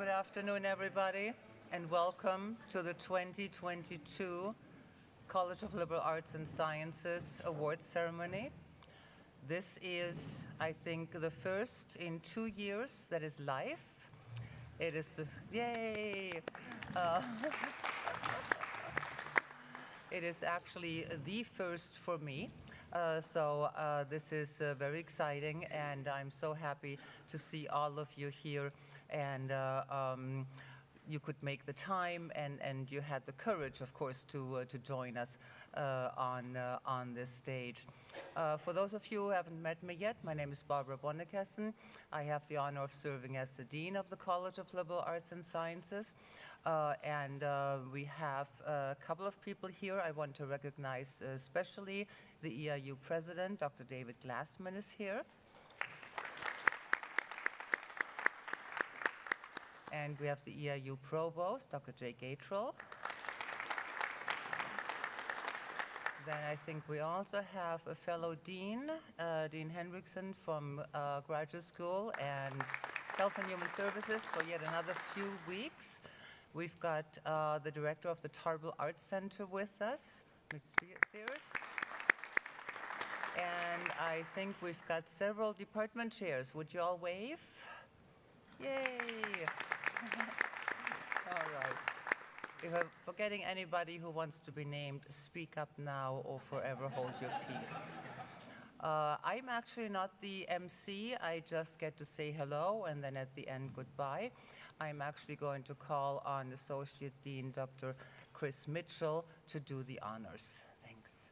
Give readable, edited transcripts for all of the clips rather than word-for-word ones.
Good afternoon, everybody, and welcome to the 2022 College of Liberal Arts and Sciences Awards ceremony. This is, I think, the first in 2 years that is live. It is, yay! It is actually the first for me. So this is very exciting, and I'm so happy to see all of you here. And you could make the time, and you had the courage, of course, to join us on this stage. For those of you who haven't met me yet, my name is Barbara Bonnekessen. I have the honor of serving as the Dean of the College of Liberal Arts and Sciences. And we have a couple of people here. I want to recognize especially the EIU President, Dr. David Glassman is here. And we have the EIU Provost, Dr. Jay Gatrell. Then I think we also have a fellow Dean, Dean Hendrickson from Graduate School and Health and Human Services for yet another few weeks. We've got the director of the Tarbell Arts Center with us, Ms. Sears. And I think we've got several department chairs. Would you all wave? Yay! All right. If I'm forgetting anybody who wants to be named, speak up now or forever hold your peace. I'm actually not the MC. I just get to say hello and then at the end, goodbye. I'm actually going to call on Associate Dean Dr. Chris Mitchell to do the honors. Thanks.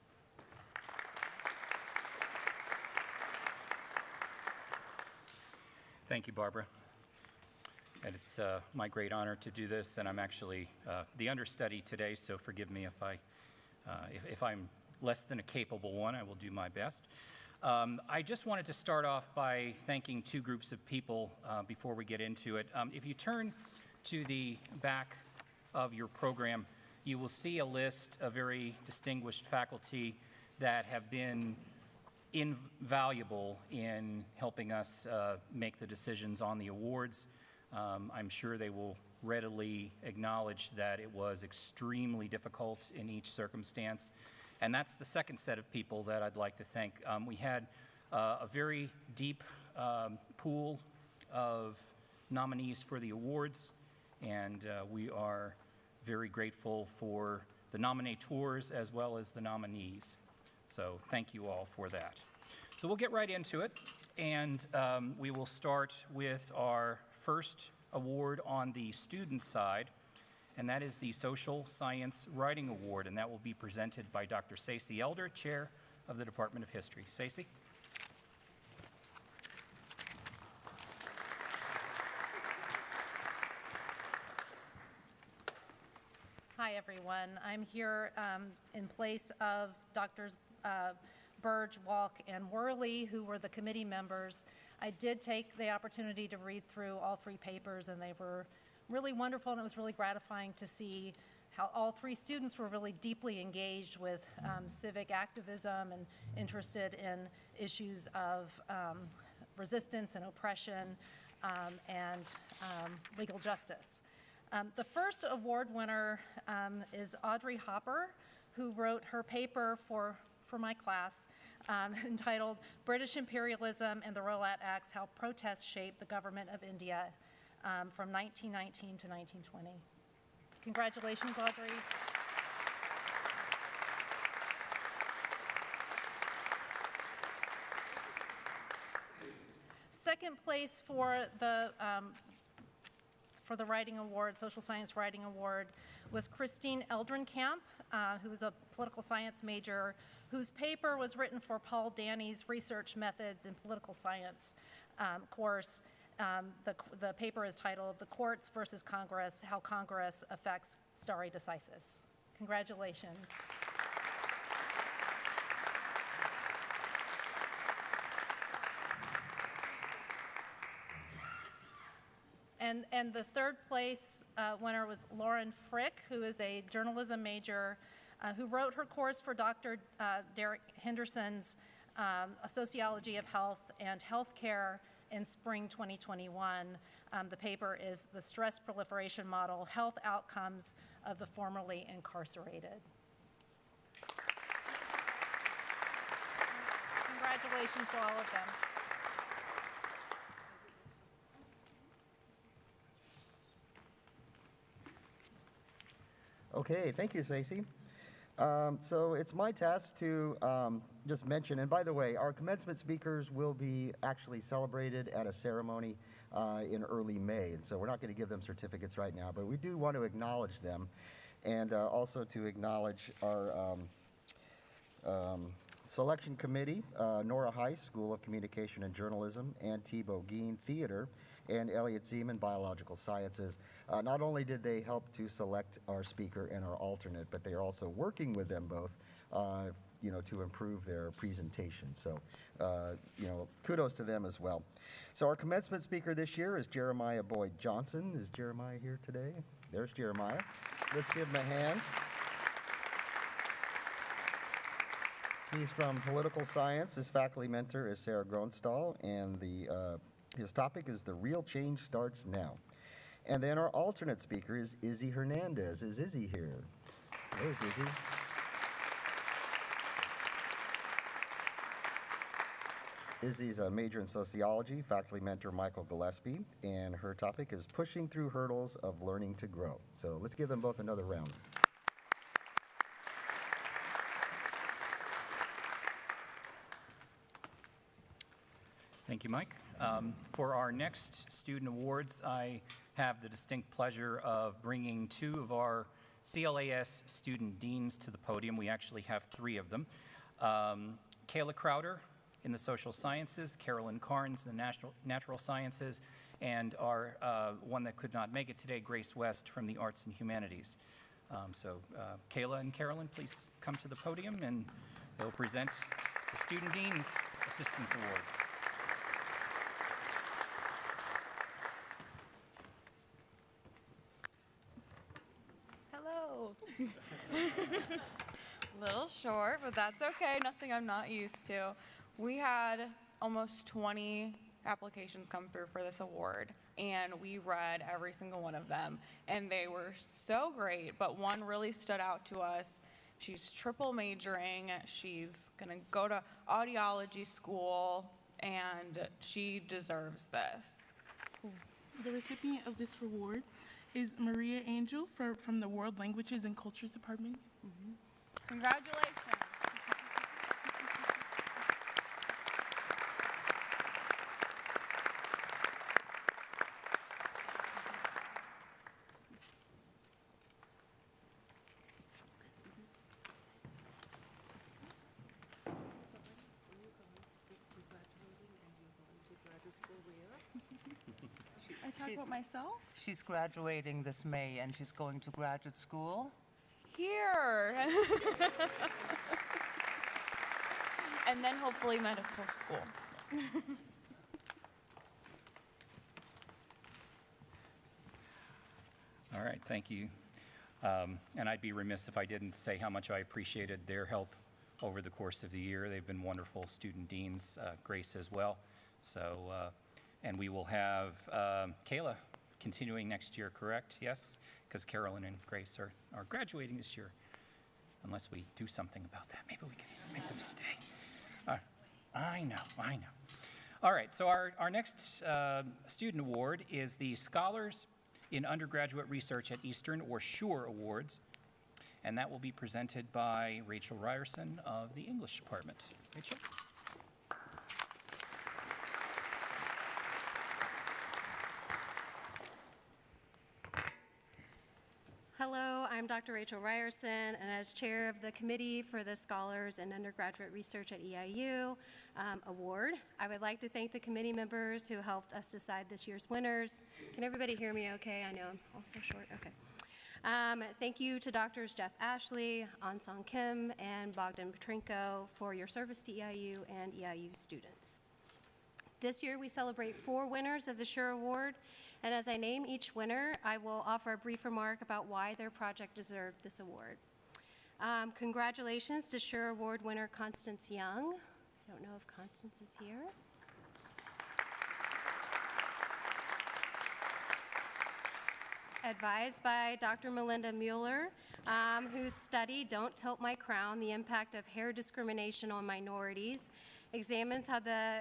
Thank you, Barbara. And it's my great honor to do this, and I'm actually the understudy today, so forgive me if I'm less than a capable one. I will do my best. I just wanted to start off by thanking two groups of people before we get into it. If you turn to the back of your program, you will see a list of very distinguished faculty that have been invaluable in helping us make the decisions on the awards. I'm sure they will readily acknowledge that it was extremely difficult in each circumstance. And that's the second set of people that I'd like to thank. We had a very deep pool of nominees for the awards, and we are very grateful for the nominators as well as the nominees. So thank you all for that. So we'll get right into it, and we will start with our first award on the student side, and that is the Social Science Writing Award, and that will be presented by Dr. Stacey Elder, Chair of the Department of History. Stacey? Hi, everyone. I'm here in place of Drs. Burge, Walk, and Worley, who were the committee members. I did take the opportunity to read through all three papers, and they were really wonderful, and it was really gratifying to see how all three students were really deeply engaged with civic activism and interested in issues of resistance and oppression and legal justice. The first award winner is Audrey Hopper, who wrote her paper for my class entitled British Imperialism and the Rowlatt Acts, How Protests Shaped the Government of India from 1919 to 1920. Congratulations, Audrey. Second place for the Writing Award, Social Science Writing Award, was Christine Eldrenkamp, who was a political science major, whose paper was written for Paul Danny's Research Methods in Political Science course. The paper is titled The Courts versus Congress, How Congress Affects Stare Decisis. Congratulations. And the third place winner was Lauren Frick, who is a journalism major who wrote her course for Dr. Derek Henderson's Sociology of Health and Healthcare in spring 2021. The paper is The Stress Proliferation Model, Health Outcomes of the Formerly Incarcerated. Congratulations to all of them. Okay, thank you, Stacey. So it's my task to just mention, and by the way, our commencement speakers will be actually celebrated at a ceremony in early May, and so we're not going to give them certificates right now, but we do want to acknowledge them, and also to acknowledge our selection committee, Nora Heiss, School of Communication and Journalism, Ann T. Bogeen, Theater, and Elliot Zeman, Biological Sciences. Not only did they help to select our speaker and our alternate, but they are also working with them both, to improve their presentation. So, kudos to them as well. So our commencement speaker this year is Jeremiah Boyd Johnson. Is Jeremiah here today? There's Jeremiah. Let's give him a hand. He's from political science. His faculty mentor is Sarah Gronstall, and his topic is The Real Change Starts Now. And then our alternate speaker is Izzy Hernandez. Is Izzy here? There's Izzy. Izzy's a major in sociology, faculty mentor Michael Gillespie, and her topic is Pushing Through Hurdles of Learning to Grow. So let's give them both another round. Thank you, Mike. For our next student awards, I have the distinct pleasure of bringing two of our CLAS student deans to the podium. We actually have three of them. Kayla Crowder in the social sciences, Carolyn Carnes in the natural sciences, and our one that could not make it today, Grace West from the arts and humanities. Kayla and Carolyn, please come to the podium and they'll present the Student Dean's Assistance Award. Little short, but that's okay. Nothing I'm not used to. We had almost 20 applications come through for this award, and we read every single one of them, and they were so great, but one really stood out to us. She's triple majoring. She's going to go to audiology school, and she deserves this. The recipient of this award is Maria Angel from the World Languages and Cultures Department. Congratulations. I talk about myself? She's graduating this May, and she's going to graduate school. Here. And then hopefully medical school. All right, thank you. And I'd be remiss if I didn't say how much I appreciated their help over the course of the year. They've been wonderful student deans, Grace as well. So, and we will have Kayla continuing next year, correct? Yes? Because Carolyn and Grace are graduating this year. Unless we do something about that. Maybe we can make them stay. I know. All right, so our next student award is the Scholars in Undergraduate Research at Eastern, or SURE Awards. And that will be presented by Rachel Ryerson of the English Department. Rachel? Hello, I'm Dr. Rachel Ryerson, and as chair of the Committee for the Scholars in Undergraduate Research at EIU Award, I would like to thank the committee members who helped us decide this year's winners. Can everybody hear me okay? I know I'm also short. Okay. Thank you to Drs. Jeff Ashley, Ansong Kim, and Bogdan Petrenko for your service to EIU and EIU students. This year we celebrate 4 winners of the SURE Award, and as I name each winner, I will offer a brief remark about why their project deserved this award. Congratulations to SURE Award winner Constance Young. I don't know if Constance is here. advised by Dr. Melinda Mueller, whose study, Don't Tilt My Crown, the Impact of Hair Discrimination on Minorities, examines how the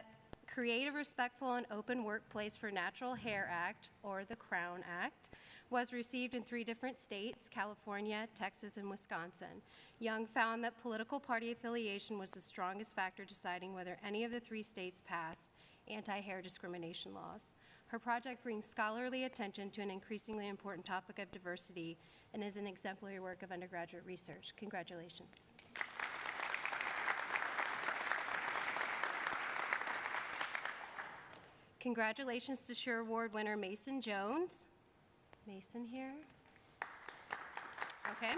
Creative, Respectful, and Open Workplace for Natural Hair Act, or the Crown Act, was received in 3 different states, California, Texas, and Wisconsin. Young found that political party affiliation was the strongest factor deciding whether any of the 3 states passed anti-hair discrimination laws. Her project brings scholarly attention to an increasingly important topic of diversity and is an exemplary work of undergraduate research. Congratulations. Congratulations to SURE Award winner Mason Jones. Mason here? Okay.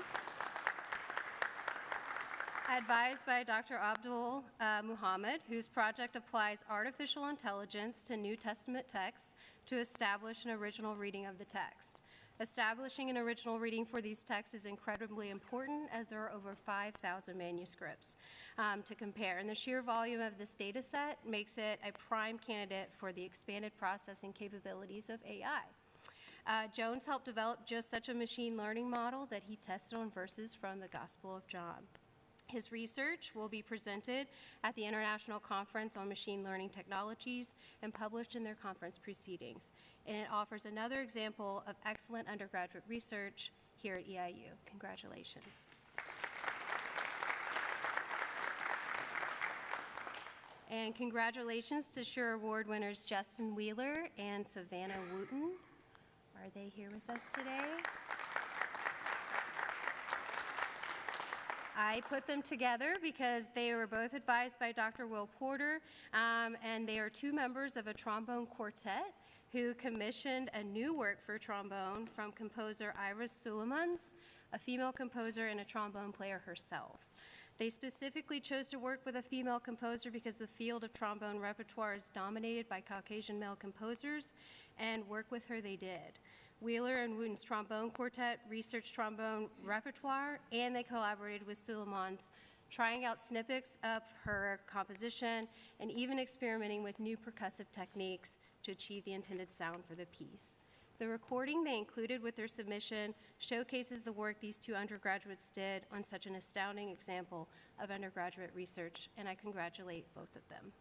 Advised by Dr. Abdul Muhammad, whose project applies artificial intelligence to New Testament texts to establish an original reading of the text. Establishing an original reading for these texts is incredibly important, as there are over 5,000 manuscripts to compare. And the sheer volume of this data set makes it a prime candidate for the expanded processing capabilities of AI. Jones helped develop just such a machine learning model that he tested on verses from the Gospel of John. His research will be presented at the International Conference on Machine Learning Technologies and published in their conference proceedings. And it offers another example of excellent undergraduate research here at EIU. Congratulations. And congratulations to SURE Award winners Justin Wheeler and Savannah Wooten. Are they here with us today? I put them together because they were both advised by Dr. Will Porter, and they are 2 members of a trombone quartet who commissioned a new work for trombone from composer Iris Sulemans, a female composer and a trombone player herself. They specifically chose to work with a female composer because the field of trombone repertoire is dominated by Caucasian male composers, and work with her they did. Wheeler and Wooten's trombone quartet researched trombone repertoire, and they collaborated with Sulemans, trying out snippets of her composition and even experimenting with new percussive techniques to achieve the intended sound for the piece. The recording they included with their submission showcases the work these 2 undergraduates did on such an astounding example of undergraduate research, and I congratulate both of them.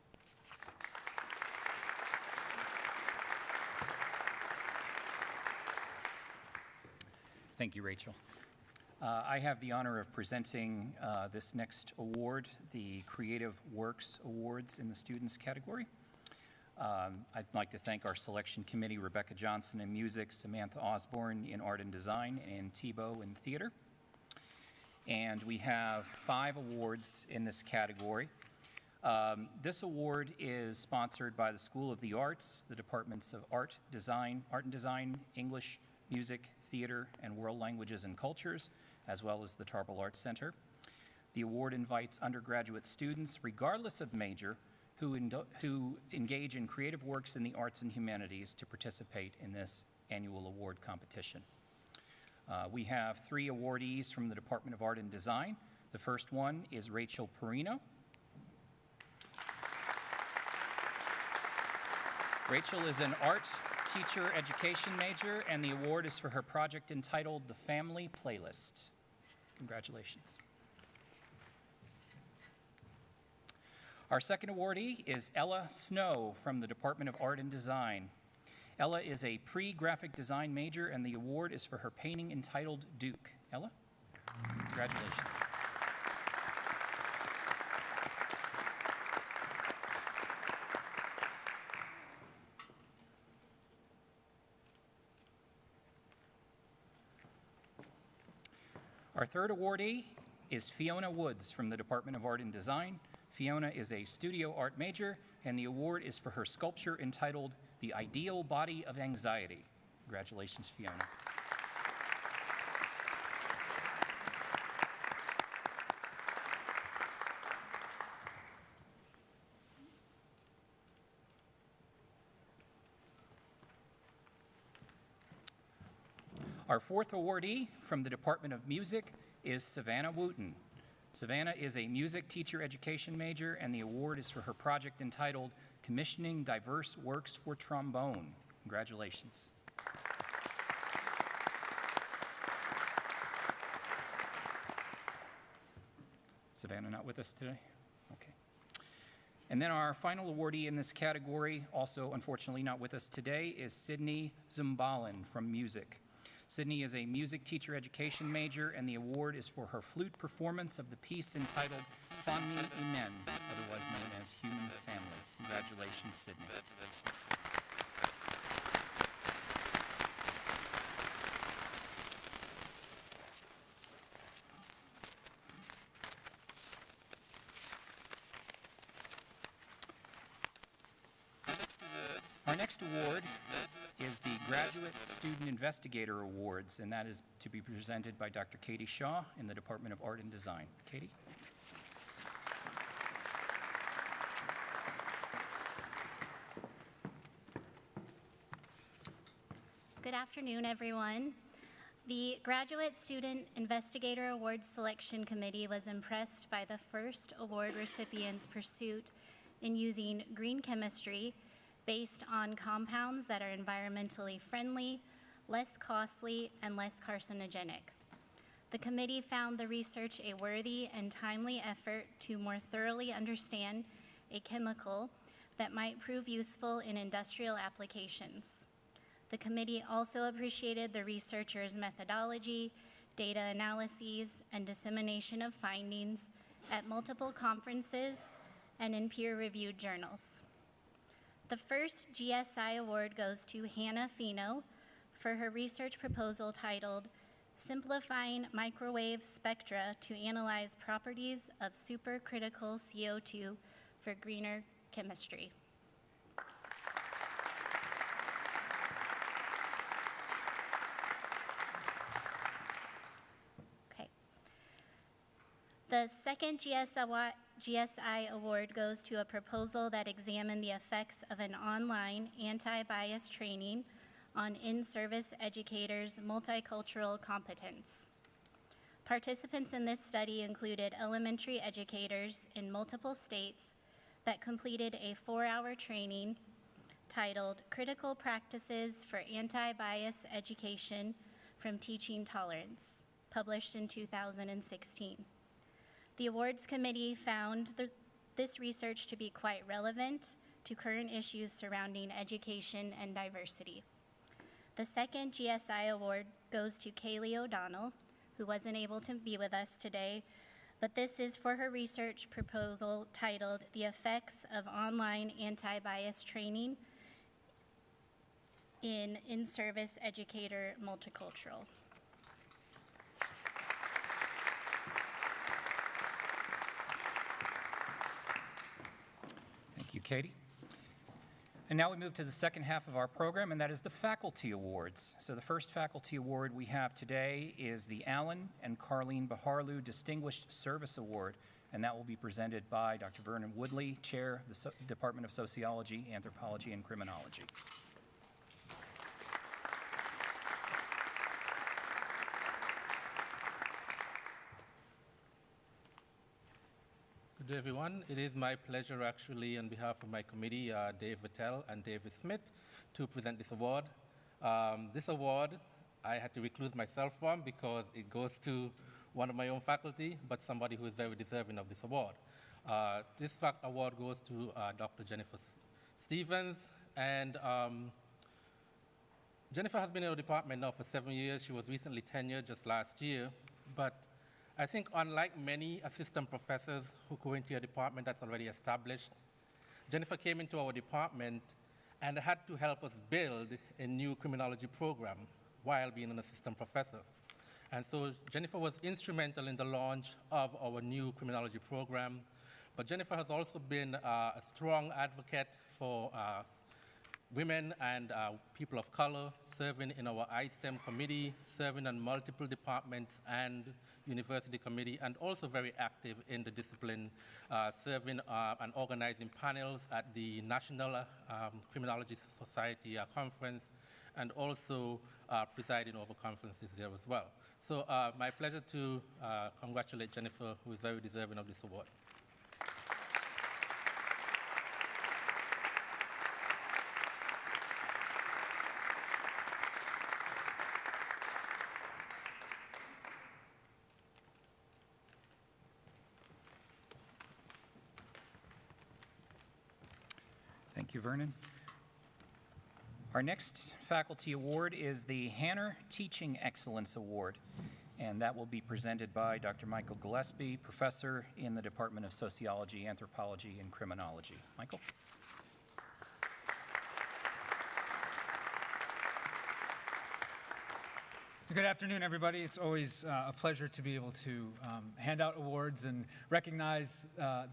Thank you, Rachel. I have the honor of presenting this next award, the Creative Works Awards in the Students category. I'd like to thank our selection committee, Rebecca Johnson in music, Samantha Osborne in art and design, and Tebow in theater. And we have 5 awards in this category. This award is sponsored by the School of the Arts, the Departments of Art and Design, English, Music, Theater, and World Languages and Cultures, as well as the Tarbell Arts Center. The award invites undergraduate students, regardless of major, who engage in creative works in the arts and humanities to participate in this annual award competition. We have 3 awardees from the Department of Art and Design. The first one is Rachel Perino. Rachel is an art teacher education major, and the award is for her project entitled The Family Playlist. Congratulations. Our second awardee is Ella Snow from the Department of Art and Design. Ella is a pre-graphic design major, and the award is for her painting entitled Duke. Ella, congratulations. Our third awardee is Fiona Woods from the Department of Art and Design. Fiona is a studio art major, and the award is for her sculpture entitled The Ideal Body of Anxiety. Congratulations, Fiona. Our fourth awardee from the Department of Music is Savannah Wooten. Savannah is a music teacher education major, and the award is for her project entitled Commissioning Diverse Works for Trombone. Congratulations. Savannah not with us today? Okay. And then our final awardee in this category, also unfortunately not with us today, is Sydney Zumbalin from music. Sydney is a music teacher education major, and the award is for her flute performance of the piece entitled Famni Imen, otherwise known as Human Family. Congratulations, Sydney. Our next award is the Graduate Student Investigator Awards, and that is to be presented by Dr. Katie Shaw in the Department of Art and Design. Katie? Good afternoon, everyone. The Graduate Student Investigator Awards Selection Committee was impressed by the first award recipient's pursuit in using green chemistry based on compounds that are environmentally friendly, less costly, and less carcinogenic. The committee found the research a worthy and timely effort to more thoroughly understand a chemical that might prove useful in industrial applications. The committee also appreciated the researchers' methodology, data analyses, and dissemination of findings at multiple conferences and in peer-reviewed journals. The first GSI award goes to Hannah Fino for her research proposal titled Simplifying Microwave Spectra to Analyze Properties of Supercritical CO2 for Greener Chemistry. Okay. The second GSI award goes to a proposal that examined the effects of an online anti-bias training on in-service educators' multicultural competence. Participants in this study included elementary educators in multiple states that completed a 4-hour training titled Critical Practices for Anti-Bias Education from Teaching Tolerance, published in 2016. The awards committee found this research to be quite relevant to current issues surrounding education and diversity. The second GSI award goes to Kaylee O'Donnell, who wasn't able to be with us today, but this is for her research proposal titled The Effects of Online Anti-Bias Training in In-Service Educator Multicultural. Thank you, Katie. And now we move to the second half of our program, and that is the Faculty Awards. So the first Faculty Award we have today is the Alan and Carlene Baharlu Distinguished Service Award, and that will be presented by Dr. Vernon Woodley, Chair of the Department of Sociology, Anthropology, and Criminology. Good day, everyone. It is my pleasure, actually, on behalf of my committee, Dave Vittel and David Smith, to present this award. This award, I had to recluse myself from because it goes to one of my own faculty, but somebody who is very deserving of this award. This award goes to Dr. Jennifer Stevens, and Jennifer has been in our department now for 7 years. She was recently tenured just last year, but I think unlike many assistant professors who go into a department that's already established, Jennifer came into our department and had to help us build a new criminology program while being an assistant professor. And so Jennifer was instrumental in the launch of our new criminology program. But Jennifer has also been a strong advocate for women and people of color, serving in our ISTEM committee, serving on multiple departments and university committee, and also very active in the discipline, serving and organizing panels at the National Criminology Society conference, and also presiding over conferences there as well. So my pleasure to congratulate Jennifer, who is very deserving of this award. Thank you, Vernon. Our next faculty award is the Hanner Teaching Excellence Award, and that will be presented by Dr. Michael Gillespie, professor in the Department of Sociology, Anthropology, and Criminology. Michael? Good afternoon, everybody. It's always a pleasure to be able to hand out awards and recognize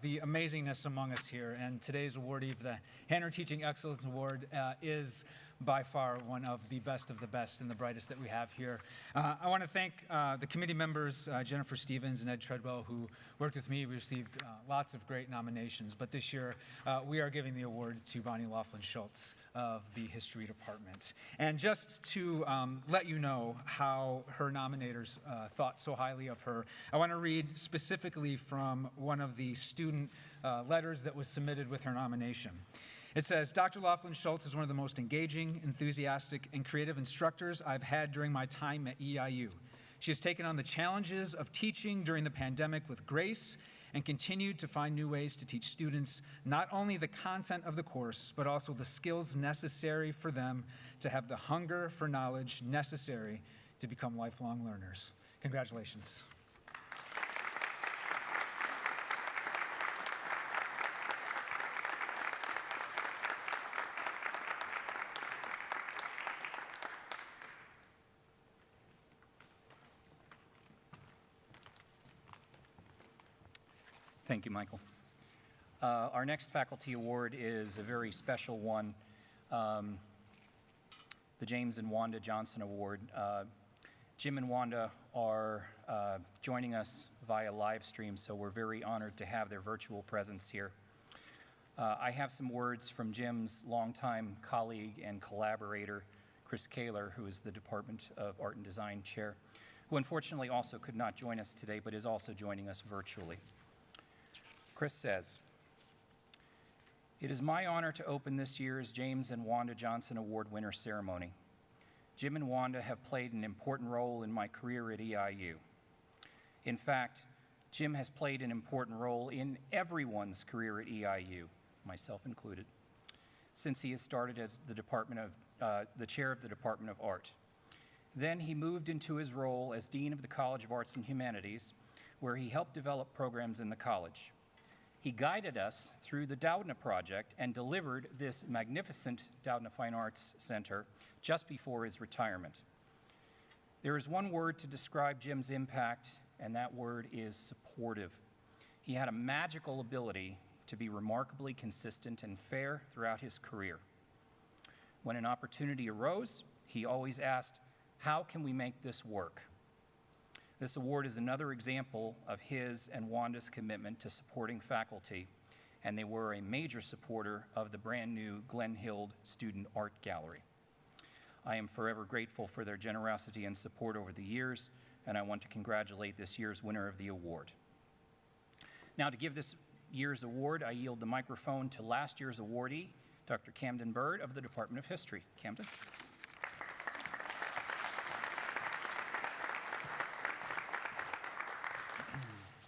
the amazingness among us here. And today's awardee for the Hanner Teaching Excellence Award is by far one of the best and the brightest that we have here. I want to thank the committee members, Jennifer Stevens and Ed Treadwell, who worked with me. We received lots of great nominations, but this year we are giving the award to Bonnie Laughlin-Schultz of the History Department. And just to let you know how her nominators thought so highly of her, I want to read specifically from one of the student letters that was submitted with her nomination. It says, Dr. Laughlin-Schultz is one of the most engaging, enthusiastic, and creative instructors I've had during my time at EIU. She has taken on the challenges of teaching during the pandemic with grace and continued to find new ways to teach students not only the content of the course, but also the skills necessary for them to have the hunger for knowledge necessary to become lifelong learners. Congratulations. Thank you, Michael. Our next faculty award is a very special one, the James and Wanda Johnson Award. Jim and Wanda are joining us via live stream, so we're very honored to have their virtual presence here. I have some words from Jim's longtime colleague and collaborator, Chris Kaler, who is the Department of Art and Design Chair, who unfortunately also could not join us today, but is also joining us virtually. Chris says, "It is my honor to open this year's James and Wanda Johnson Award winner ceremony. Jim and Wanda have played an important role in my career at EIU. In fact, Jim has played an important role in everyone's career at EIU, myself included, since he has started as the chair of the Department of Art. Then he moved into his role as Dean of the College of Arts and Humanities, where he helped develop programs in the college. He guided us through the Doudna Project and delivered this magnificent Doudna Fine Arts Center just before his retirement. There is one word to describe Jim's impact, and that word is supportive. He had a magical ability to be remarkably consistent and fair throughout his career. When an opportunity arose, he always asked, 'How can we make this work?' This award is another example of his and Wanda's commitment to supporting faculty, and they were a major supporter of the brand new Glen Hild Student Art Gallery. I am forever grateful for their generosity and support over the years, and I want to congratulate this year's winner of the award." Now, to give this year's award, I yield the microphone to last year's awardee, Dr. Camden Bird of the Department of History. Camden.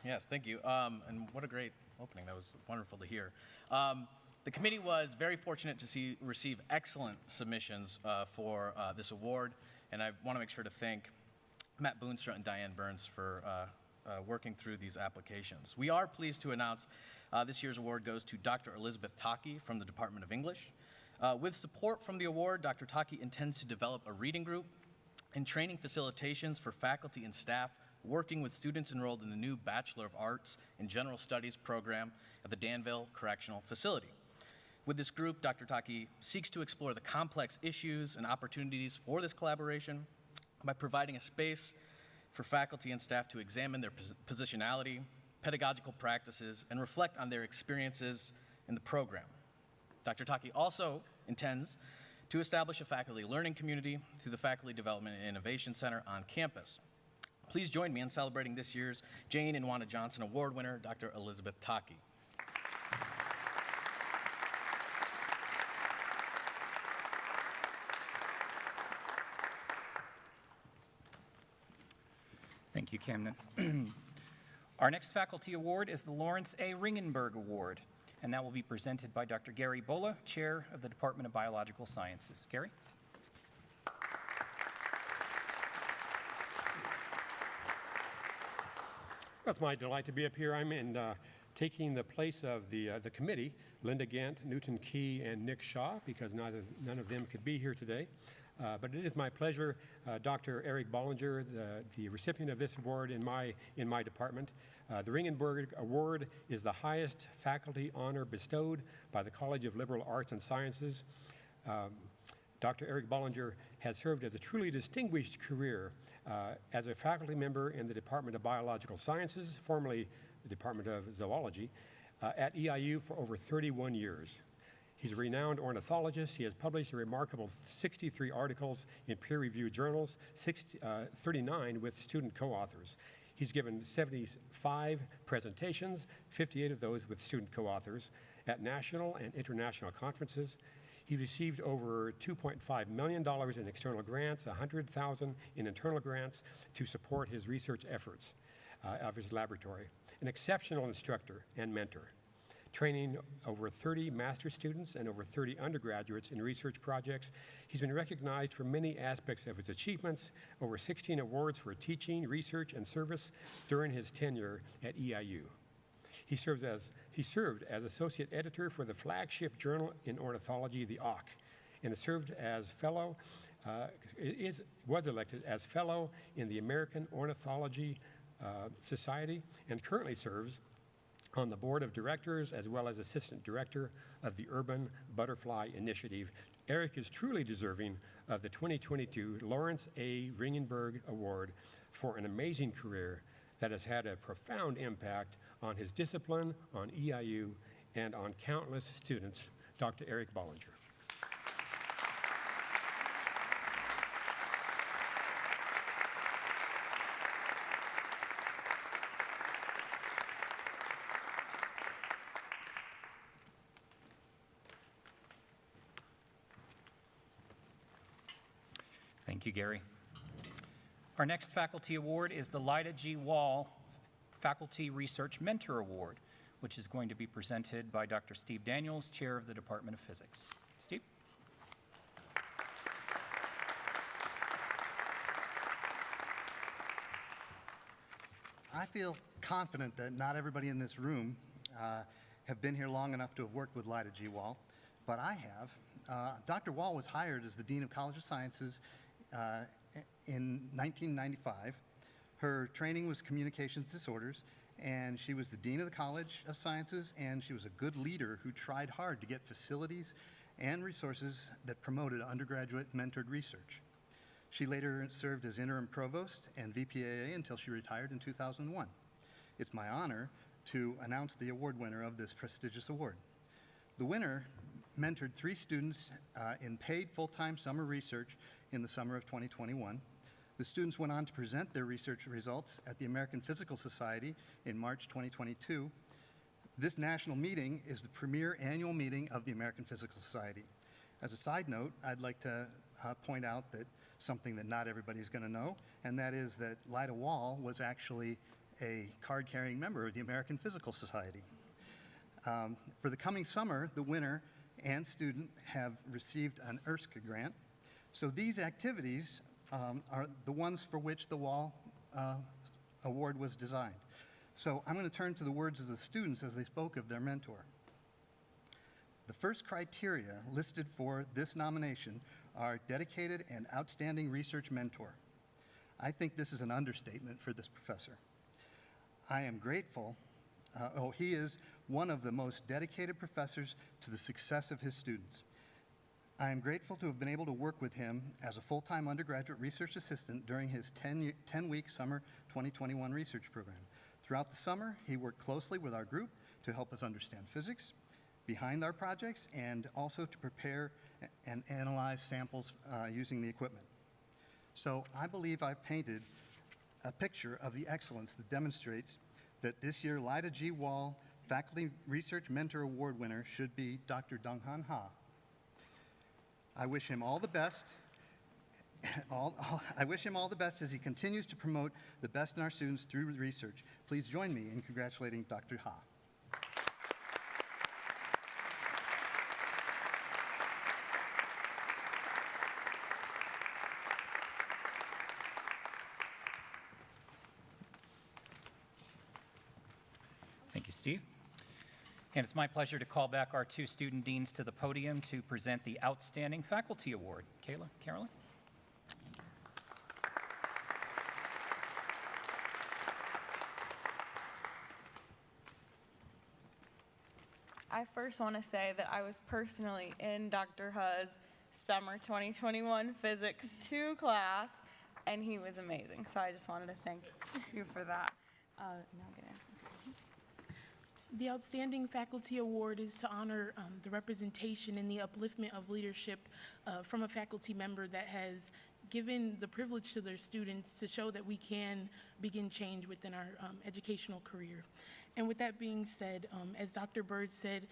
Yes, thank you. And what a great opening. That was wonderful to hear. The committee was very fortunate to receive excellent submissions for this award, and I want to make sure to thank Matt Boonstra and Diane Burns for working through these applications. We are pleased to announce this year's award goes to Dr. Elizabeth Taki from the Department of English. With support from the award, Dr. Taki intends to develop a reading group and training facilitations for faculty and staff working with students enrolled in the new Bachelor of Arts in General Studies program at the Danville Correctional Facility. With this group, Dr. Taki seeks to explore the complex issues and opportunities for this collaboration by providing a space for faculty and staff to examine their positionality, pedagogical practices, and reflect on their experiences in the program. Dr. Taki also intends to establish a faculty learning community through the Faculty Development and Innovation Center on campus. Please join me in celebrating this year's Jane and Wanda Johnson Award winner, Dr. Elizabeth Taki. Thank you, Camden. Our next faculty award is the Lawrence A. Ringenberg Award. and that will be presented by Dr. Gary Bola, Chair of the Department of Biological Sciences. Gary? Well, it's my delight to be up here. I'm taking the place of the committee, Linda Gant, Newton Key, and Nick Shaw, because none of them could be here today. But it is my pleasure, Dr. Eric Bollinger, the recipient of this award in my department. The Ringenberg Award is the highest faculty honor bestowed by the College of Liberal Arts and Sciences. Dr. Eric Bollinger has served as a truly distinguished career as a faculty member in the Department of Biological Sciences, formerly the Department of Zoology, at EIU for over 31 years. He's a renowned ornithologist. He has published a remarkable 63 articles in peer-reviewed journals, 39 with student co-authors. He's given 75 presentations, 58 of those with student co-authors, at national and international conferences. He received over $2.5 million in external grants, $100,000 in internal grants to support his research efforts of his laboratory. An exceptional instructor and mentor, training over 30 master's students and over 30 undergraduates in research projects. He's been recognized for many aspects of his achievements, over 16 awards for teaching, research, and service during his tenure at EIU. He served as associate editor for the flagship journal in ornithology, the Auk, and was elected as fellow in the American Ornithology Society, and currently serves on the board of directors as well as assistant director of the Urban Butterfly Initiative. Eric is truly deserving of the 2022 Lawrence A. Ringenberg Award for an amazing career that has had a profound impact on his discipline, on EIU, and on countless students. Dr. Eric Bollinger. Thank you, Gary. Our next faculty award is the Lyda G. Wall Faculty Research Mentor Award, which is going to be presented by Dr. Steve Daniels, Chair of the Department of Physics. Steve? I feel confident that not everybody in this room have been here long enough to have worked with Lyda G. Wall, but I have. Dr. Wall was hired as the Dean of College of Sciences in 1995. Her training was communications disorders, and she was the Dean of the College of Sciences, and she was a good leader who tried hard to get facilities and resources that promoted undergraduate mentored research. She later served as interim provost and VPAA until she retired in 2001. It's my honor to announce the award winner of this prestigious award. The winner mentored 3 students in paid full-time summer research in the summer of 2021. The students went on to present their research results at the American Physical Society in March 2022. This national meeting is the premier annual meeting of the American Physical Society. As a side note, I'd like to point out that something that not everybody's going to know, and that is that Lyda Wall was actually a card-carrying member of the American Physical Society. For the coming summer, the winner and student have received an ERSCA grant. So these activities are the ones for which the Wall Award was designed. So I'm going to turn to the words of the students as they spoke of their mentor. The first criteria listed for this nomination are dedicated and outstanding research mentor. I think this is an understatement for this professor. I am grateful. He is one of the most dedicated professors to the success of his students. I am grateful to have been able to work with him as a full-time undergraduate research assistant during his 10-week summer 2021 research program. Throughout the summer, he worked closely with our group to help us understand physics behind our projects and also to prepare and analyze samples using the equipment. So I believe I've painted a picture of the excellence that demonstrates that this year Lyda G. Wall Faculty Research Mentor Award winner should be Dr. Donghan Ha. I wish him all the best. I wish him all the best as he continues to promote the best in our students through research. Please join me in congratulating Dr. Ha. you, Steve. And it's my pleasure to call back our two student deans to the podium to present the Outstanding Faculty Award. Carolyn? I first want to say that I was personally in Dr. Hu's summer 2021 Physics 2 class, and he was amazing. So I just wanted to thank you for that. Now get in. The Outstanding Faculty Award is to honor the representation and the upliftment of leadership from a faculty member that has given the privilege to their students to show that we can begin change within our educational career. And with that being said, as Dr. Bird said,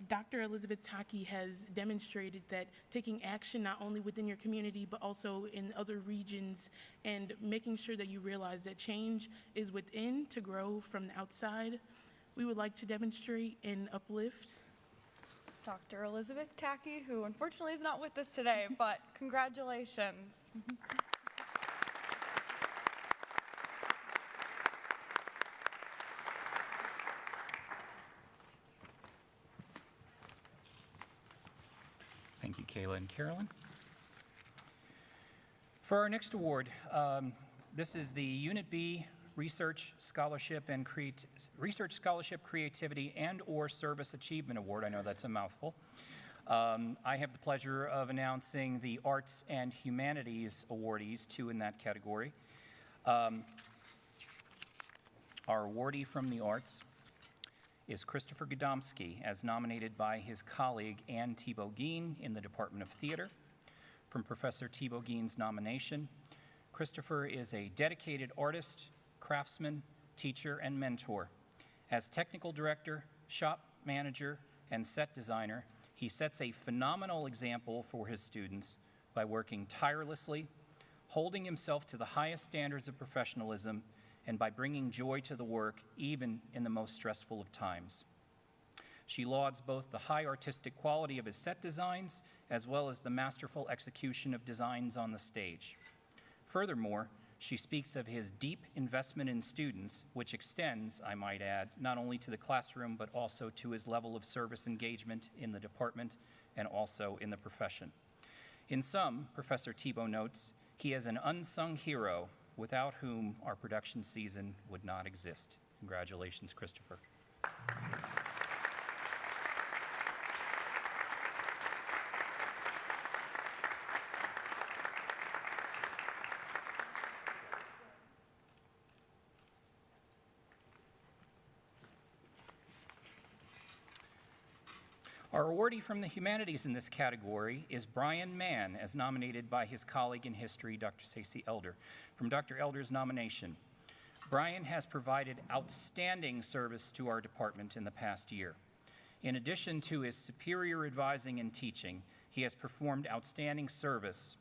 Dr. Elizabeth Taki has demonstrated that taking action not only within your community but also in other regions and making sure that you realize that change is within to grow from the outside. We would like to demonstrate and uplift Dr. Elizabeth Tacky, who unfortunately is not with us today, but congratulations. Thank you, Kayla and Carolyn. For our next award, this is the Unit B Research Scholarship Creativity and/or Service Achievement Award. I know that's a mouthful. I have the pleasure of announcing the Arts and Humanities awardees, two in that category. Our awardee from the arts is Christopher Godomsky, as nominated by his colleague Ann Thibault-Guin in the Department of Theater. From Professor Thibault-Guin's nomination, Christopher is a dedicated artist, craftsman, teacher, and mentor. As technical director, shop manager, and set designer, he sets a phenomenal example for his students by working tirelessly, holding himself to the highest standards of professionalism, and by bringing joy to the work even in the most stressful of times. She lauds both the high artistic quality of his set designs as well as the masterful execution of designs on the stage. Furthermore, she speaks of his deep investment in students, which extends, I might add, not only to the classroom but also to his level of service engagement in the department and also in the profession. In sum, Professor Thibault notes, he is an unsung hero without whom our production season would not exist. Congratulations, Christopher. Our awardee from the humanities in this category is Brian Mann, as nominated by his colleague in history, Dr. Stacey Elder. From Dr. Elder's nomination, Brian has provided outstanding service to our department in the past year. In addition to his superior advising and teaching, he has performed outstanding service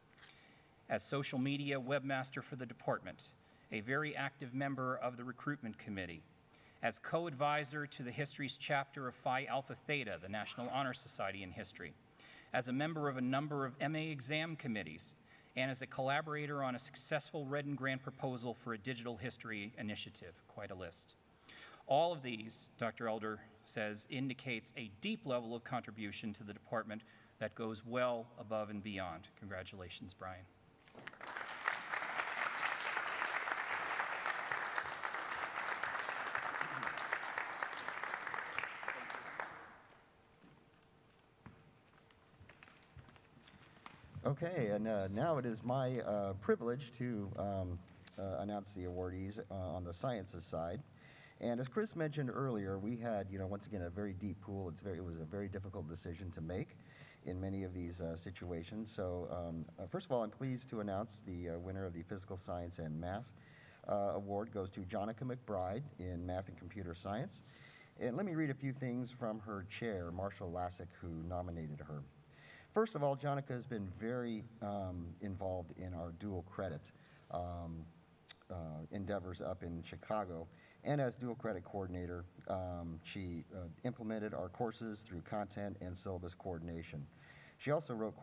as social media webmaster for the department, a very active member of the recruitment committee, as co-advisor to the Histories chapter of Phi Alpha Theta, the National Honor Society in History, as a member of a number of MA exam committees, and as a collaborator on a successful Redden Grant proposal for a digital history initiative, quite a list. All of these, Dr. Elder says, indicates a deep level of contribution to the department that goes well above and beyond. Congratulations, Brian. Okay, and now it is my privilege to announce the awardees on the sciences side. And as Chris mentioned earlier, we had, once again, a very deep pool. It was a very difficult decision to make in many of these situations. So first of all, I'm pleased to announce the winner of the Physical Science and Math Award goes to Jonica McBride in Math and Computer Science. And let me read a few things from her chair, Marshall Lassick, who nominated her. First of all, Jonica has been very involved in our dual credit endeavors up in Chicago. And as dual credit coordinator, she implemented our courses through content and syllabus coordination. She also wrote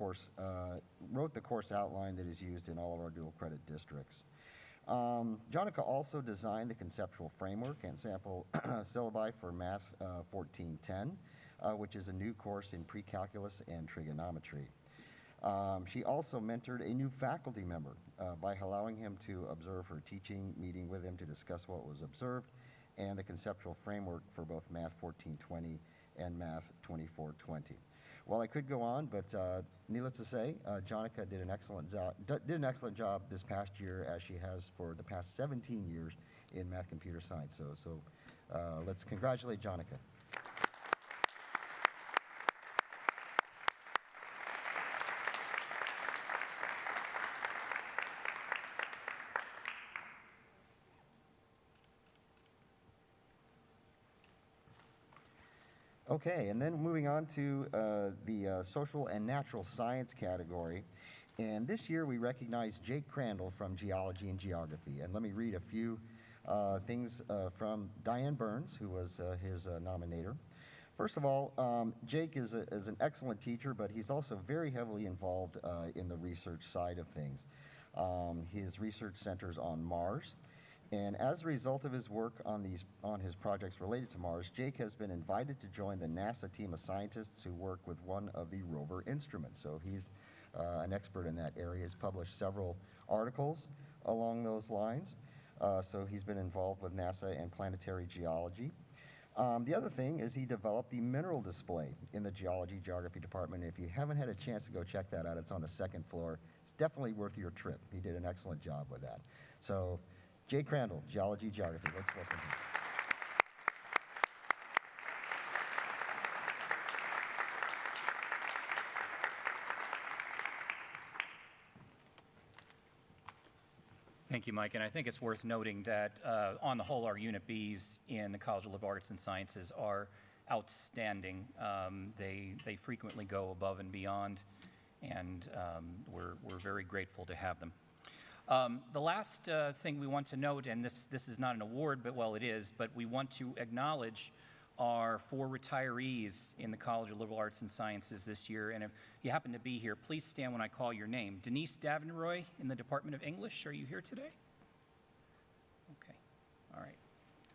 the course outline that is used in all of our dual credit districts. Jonica also designed the conceptual framework and sample syllabi for Math 1410, which is a new course in pre-calculus and trigonometry. She also mentored a new faculty member by allowing him to observe her teaching, meeting with him to discuss what was observed, and the conceptual framework for both Math 1420 and Math 2420. Well, I could go on, but needless to say, Jonica did an excellent job this past year, as she has for the past 17 years in math computer science. So let's congratulate Jonica. Okay, and then moving on to the social and natural science category. And this year we recognize Jake Crandall from geology and geography. And let me read a few things from Diane Burns, who was his nominator. First of all, Jake is an excellent teacher, but he's also very heavily involved in the research side of things. His research centers on Mars. And as a result of his work on his projects related to Mars, Jake has been invited to join the NASA team of scientists who work with one of the rover instruments. So he's an expert in that area. He's published several articles along those lines. So he's been involved with NASA and planetary geology. The other thing is he developed the mineral display in the geology geography department. If you haven't had a chance to go check that out, it's on the second floor. It's definitely worth your trip. He did an excellent job with that. So Jay Crandall, Geology, Geography. Let's welcome him. Thank you, Mike. And I think it's worth noting that on the whole, our Unit Bs in the College of Liberal Arts and Sciences are outstanding. They frequently go above and beyond, and we're very grateful to have them. The last thing we want to note, and this is not an award, but well, it is, but we want to acknowledge our 4 retirees in the College of Liberal Arts and Sciences this year. And if you happen to be here, please stand when I call your name. Denise Davenroy in the Department of English, are you here today? Okay, all right.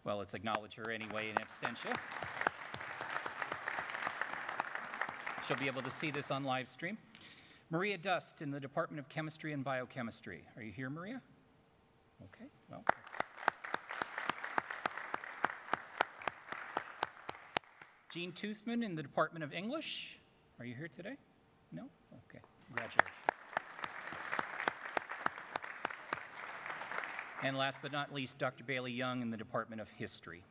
Well, let's acknowledge her anyway in absentia. She'll be able to see this on live stream. Maria Dust in the Department of Chemistry and Biochemistry. Are you here, Maria? Okay, well, Jean Toothman in the Department of English. Are you here today? No? Okay, congratulations. And last but not least, Dr. Bailey Young in the Department of History.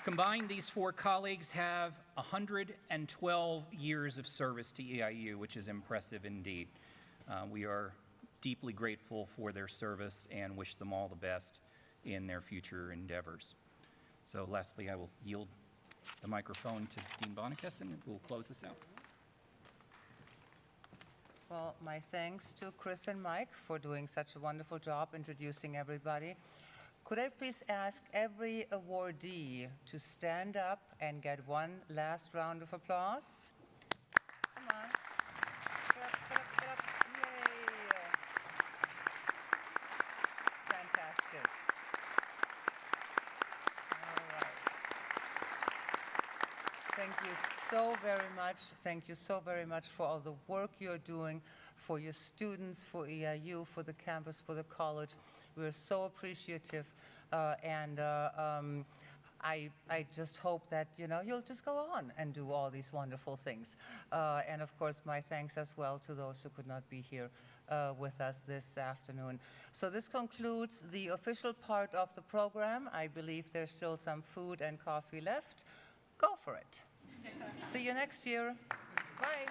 Combined, these 4 colleagues have 112 years of service to EIU, which is impressive indeed. We are deeply grateful for their service and wish them all the best in their future endeavors. So lastly, I will yield the microphone to Dean Bonikas, and we'll close this out. Well, my thanks to Chris and Mike for doing such a wonderful job introducing everybody. Could I please ask every awardee to stand up and get one last round of applause? Come on. Get up, get up, get up. Yay. Fantastic. All right. Thank you so very much. Thank you so very much for all the work you're doing for your students, for EIU, for the campus, for the college. We're so appreciative, and I just hope that, you'll just go on and do all these wonderful things. And of course, my thanks as well to those who could not be here with us this afternoon. So this concludes the official part of the program. I believe there's still some food and coffee left. Go for it. See you next year. Bye.